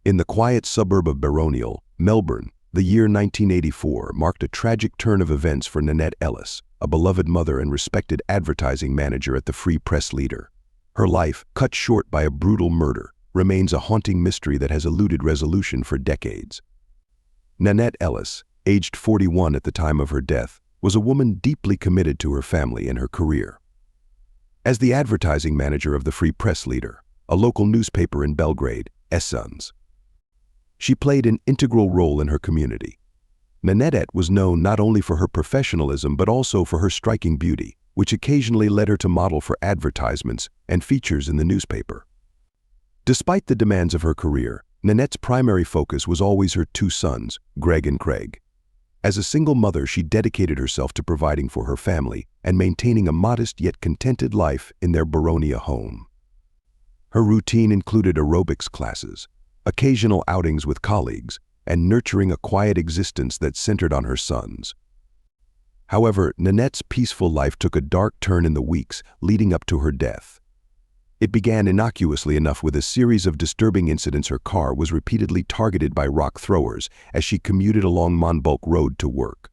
In the quiet suburb of Baronial, Melbourne, the year 1984 marked a tragic turn of events for Nanette Ellis, a beloved mother and respected advertising manager at the Free Press Leader. Her life, cut short by a brutal murder, remains a haunting mystery that has eluded resolution for decades. Nanette Ellis, aged 41 at the time of her death, was a woman deeply committed to her family and her career. As the advertising manager of the Free Press Leader, a local newspaper in Belgrade, Essens, she played an integral role in her community. Nanette was known not only for her professionalism but also for her striking beauty, which occasionally led her to model for advertisements and features in the newspaper. Despite the demands of her career, Nanette's primary focus was always her two sons, Greg and Craig. As a single mother, she dedicated herself to providing for her family and maintaining a modest yet contented life in their Baronia home. Her routine included aerobics classes, occasional outings with colleagues, and nurturing a quiet existence that centered on her sons. However, Nanette's peaceful life took a dark turn in the weeks leading up to her death. It began innocuously enough with a series of disturbing incidents. Her car was repeatedly targeted by rock throwers as she commuted along Monbulk Rd to work.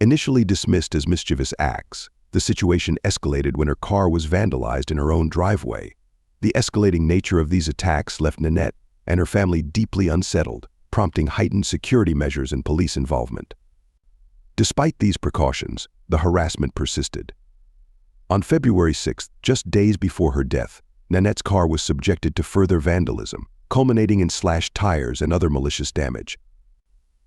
Initially dismissed as mischievous acts, the situation escalated when her car was vandalized in her own driveway. The escalating nature of these attacks left Nanette and her family deeply unsettled, prompting heightened security measures and police involvement. Despite these precautions, the harassment persisted. On February 6, just days before her death, Nanette's car was subjected to further vandalism, culminating in slashed tires and other malicious damage.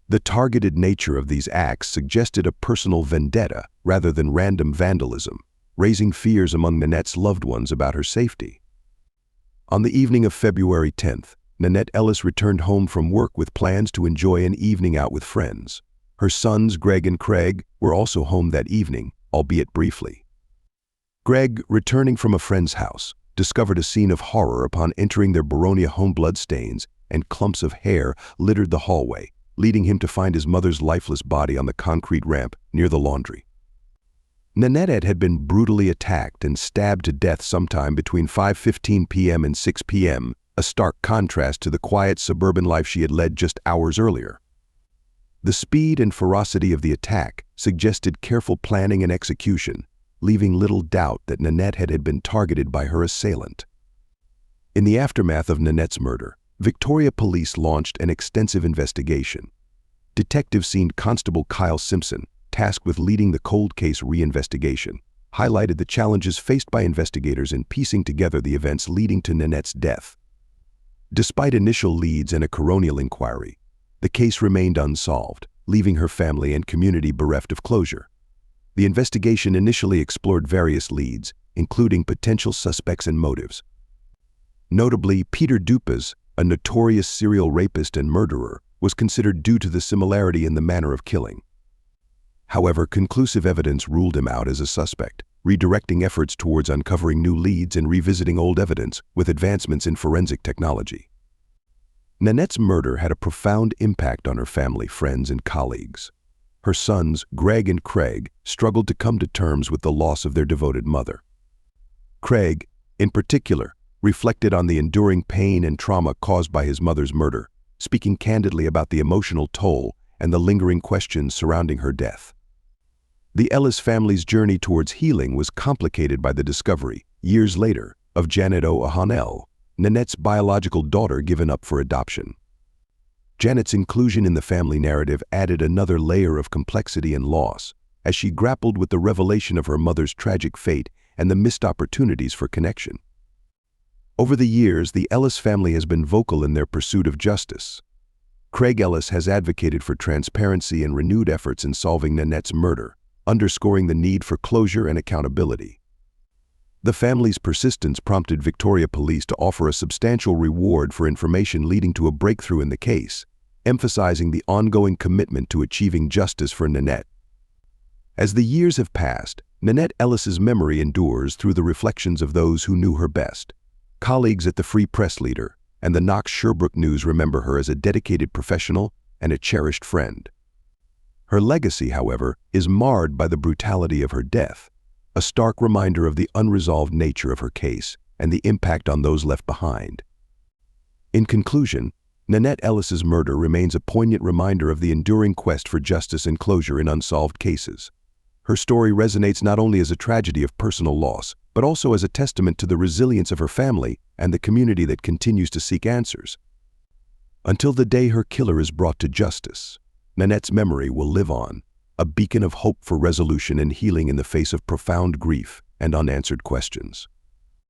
The targeted nature of these acts suggested a personal vendetta rather than random vandalism, raising fears among Nanette's loved ones about her safety. On the evening of February 10th, Nanette Ellis returned home from work with plans to enjoy an evening out with friends. Her sons, Greg and Craig, were also home that evening, albeit briefly. Greg, returning from a friend's house, discovered a scene of horror upon entering their Baronia home. Bloodstains and clumps of hair littered the hallway, leading him to find his mother's lifeless body on the concrete ramp near the laundry. Nanette had been brutally attacked and stabbed to death sometime between 5:15 p.m. and 6 p.m., a stark contrast to the quiet suburban life she had led just hours earlier. The speed and ferocity of the attack suggested careful planning and execution, leaving little doubt that Nanette had been targeted by her assailant. In the aftermath of Nanette's murder, Victoria Police launched an extensive investigation. Detective Constable Kyle Simpson, tasked with leading the cold case reinvestigation, highlighted the challenges faced by investigators in piecing together the events leading to Nanette's death. Despite initial leads and a coronial inquiry, the case remained unsolved, leaving her family and community bereft of closure. The investigation initially explored various leads, including potential suspects and motives. Notably, Peter Dupas, a notorious serial rapist and murderer, was considered due to the similarity in the manner of killing. However, conclusive evidence ruled him out as a suspect, redirecting efforts towards uncovering new leads and revisiting old evidence with advancements in forensic technology. Nanette's murder had a profound impact on her family, friends, and colleagues. Her sons, Greg and Craig, struggled to come to terms with the loss of their devoted mother. Craig, in particular, reflected on the enduring pain and trauma caused by his mother's murder, speaking candidly about the emotional toll and the lingering questions surrounding her death. The Ellis family's journey towards healing was complicated by the discovery, years later, of Janet O'Hanel, Nanette's biological daughter given up for adoption. Janet's inclusion in the family narrative added another layer of complexity and loss, as she grappled with the revelation of her mother's tragic fate and the missed opportunities for connection. Over the years, the Ellis family has been vocal in their pursuit of justice. Craig Ellis has advocated for transparency and renewed efforts in solving Nanette's murder, underscoring the need for closure and accountability. The family's persistence prompted Victoria Police to offer a substantial reward for information leading to a breakthrough in the case, emphasizing the ongoing commitment to achieving justice for Nanette. As the years have passed, Nanette Ellis's memory endures through the reflections of those who knew her best. Colleagues at the Free Press Leader and the Knox Sherbrooke News remember her as a dedicated professional and a cherished friend. Her legacy, however, is marred by the brutality of her death, a stark reminder of the unresolved nature of her case and the impact on those left behind. In conclusion, Nanette Ellis's murder remains a poignant reminder of the enduring quest for justice and closure in unsolved cases. Her story resonates not only as a tragedy of personal loss, but also as a testament to the resilience of her family and the community that continues to seek answers. Until the day her killer is brought to justice, Nanette's memory will live on, a beacon of hope for resolution and healing in the face of profound grief and unanswered questions.